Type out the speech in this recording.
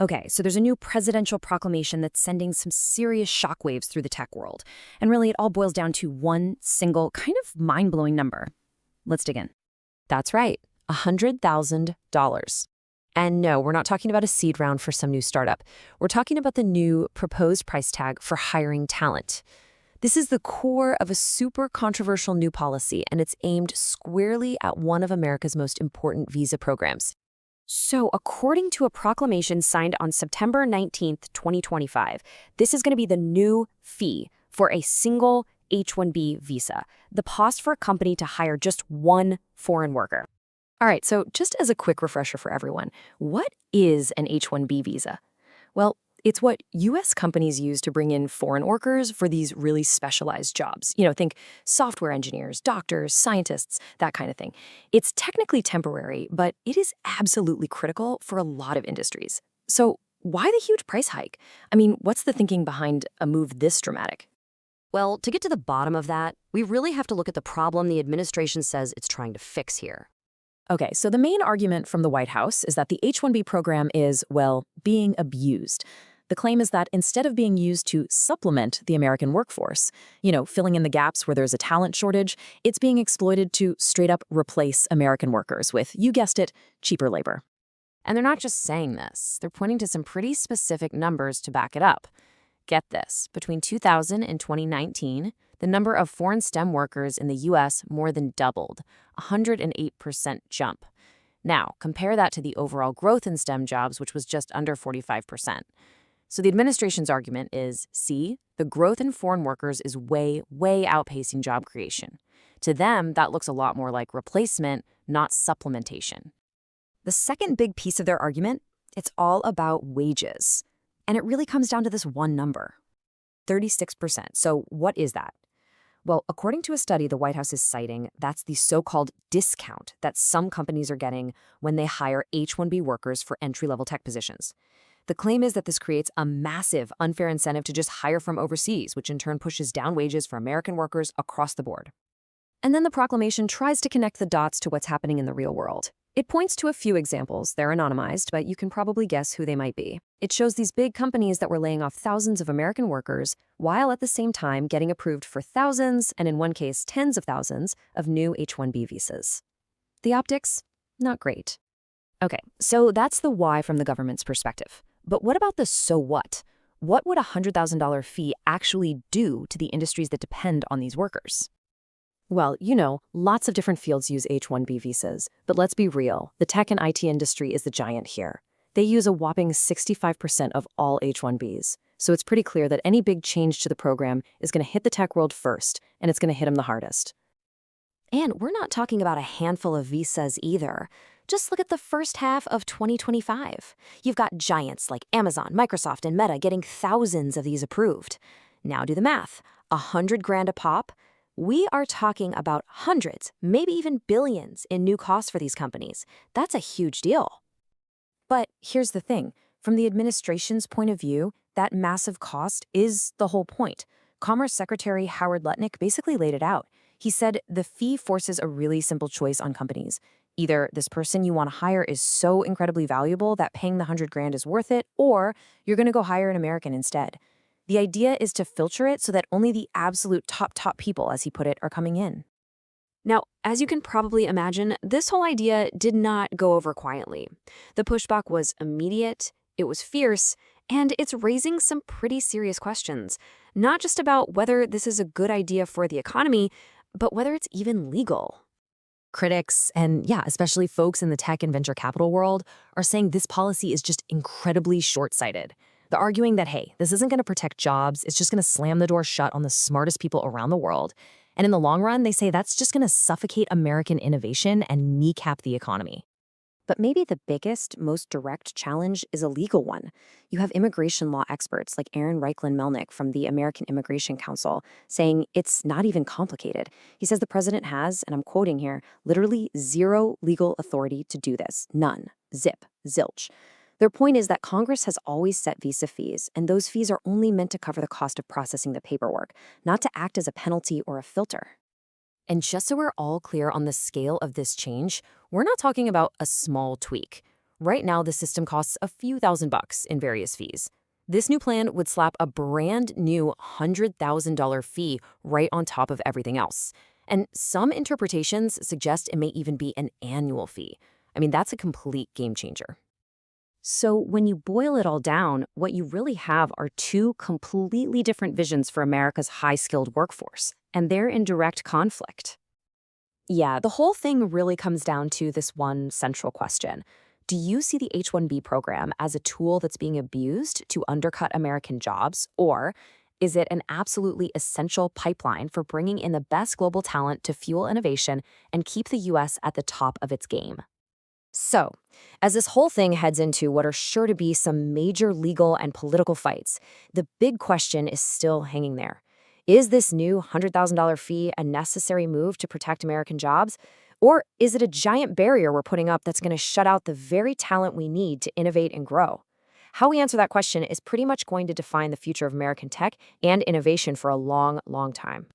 Okay, so there's a new presidential proclamation that's sending some serious shockwaves through the tech world. And really, it all boils down to one single, kind of mind-blowing number. Let's dig in. That's right, $100,000. And no, we're not talking about a seed round for some new startup. We're talking about the new proposed price tag for hiring talent. This is the core of a super controversial new policy, and it's aimed squarely at one of America's most important visa programs. So, according to a proclamation signed on September 19th, 2025, this is going to be the new fee for a single H-1B visa, the cost for a company to hire just one foreign worker. All right, so just as a quick refresher for everyone, what is an H-1B visa? Well, it's what U.S. companies use to bring in foreign workers for these really specialized jobs. Think software engineers, doctors, scientists, that kind of thing. It's technically temporary, but it is absolutely critical for a lot of industries. So why the huge price hike? I mean, what's the thinking behind a move this dramatic? Well, to get to the bottom of that, we really have to look at the problem the administration says it's trying to fix here. Okay, so the main argument from the White House is that the H-1B program is, well, being abused. The claim is that instead of being used to supplement the American workforce, filling in the gaps where there's a talent shortage, it's being exploited to straight up replace American workers with, you guessed it, cheaper labor. And they're not just saying this. They're pointing to some pretty specific numbers to back it up. Get this, between 2000 and 2019, the number of foreign STEM workers in the U.S. more than doubled, a 108% jump. Now, compare that to the overall growth in STEM jobs, which was just under 45%. So the administration's argument is, see, the growth in foreign workers is way, way outpacing job creation. To them, that looks a lot more like replacement, not supplementation. The second big piece of their argument, it's all about wages. And it really comes down to this one number, 36%. So what is that? Well, according to a study the White House is citing, that's the so-called discount that some companies are getting when they hire H-1B workers for entry-level tech positions. The claim is that this creates a massive unfair incentive to just hire from overseas, which in turn pushes down wages for American workers across the board. And then the proclamation tries to connect the dots to what's happening in the real world. It points to a few examples. They're anonymized, but you can probably guess who they might be. It shows these big companies that were laying off thousands of American workers, while at the same time getting approved for thousands, and in one case, tens of thousands, of new H-1B visas. The optics? Not great. Okay, so that's the why from the government's perspective. But what about the so what? What would a $100,000 fee actually do to the industries that depend on these workers? Well, lots of different fields use H-1B visas, but let's be real, the tech and IT industry is the giant here. They use a whopping 65% of all H-1Bs, so it's pretty clear that any big change to the program is going to hit the tech world first, and it's going to hit them the hardest. And we're not talking about a handful of visas either. Just look at the first half of 2025. You've got giants like Amazon, Microsoft, and Meta getting thousands of these approved. Now do the math. $100,000 a pop? We are talking about hundreds, maybe even billions in new costs for these companies. That's a huge deal. But here's the thing. From the administration's point of view, that massive cost is the whole point. Commerce Secretary Howard Lutnick basically laid it out. He said the fee forces a really simple choice on companies. Either this person you want to hire is so incredibly valuable that paying the $100,000 is worth it, or you're going to go hire an American instead. The idea is to filter it so that only the absolute top people, as he put it, are coming in. Now, as you can probably imagine, this whole idea did not go over quietly. The pushback was immediate, it was fierce, and it's raising some pretty serious questions. Not just about whether this is a good idea for the economy, but whether it's even legal. Critics, and especially folks in the tech and venture capital world, are saying this policy is just incredibly short-sighted. They're arguing that, hey, this isn't going to protect jobs, it's just going to slam the door shut on the smartest people around the world. And in the long run, they say that's just going to suffocate American innovation and kneecap the economy. But maybe the biggest, most direct challenge is a legal one. You have immigration law experts like Aaron Reichlin-Melnick from the American Immigration Council saying it's not even complicated. He says the president has, and I'm quoting here, literally zero legal authority to do this. None. Zip. Zilch. Their point is that Congress has always set visa fees, and those fees are only meant to cover the cost of processing the paperwork, not to act as a penalty or a filter. And just so we're all clear on the scale of this change, we're not talking about a small tweak. Right now, the system costs a few $1,000s in various fees. This new plan would slap a brand new $100,000 fee right on top of everything else. And some interpretations suggest it may even be an annual fee. I mean, that's a complete game changer. So when you boil it all down, what you really have are two completely different visions for America's high-skilled workforce, and they're in direct conflict. Yeah, the whole thing really comes down to this one central question. Do you see the H-1B program as a tool that's being abused to undercut American jobs, or is it an absolutely essential pipeline for bringing in the best global talent to fuel innovation and keep the U.S. at the top of its game? So, as this whole thing heads into what are sure to be some major legal and political fights, the big question is still hanging there. Is this new $100,000 fee a necessary move to protect American jobs? Or is it a giant barrier we're putting up that's going to shut out the very talent we need to innovate and grow? How we answer that question is pretty much going to define the future of American tech and innovation for a long, long time.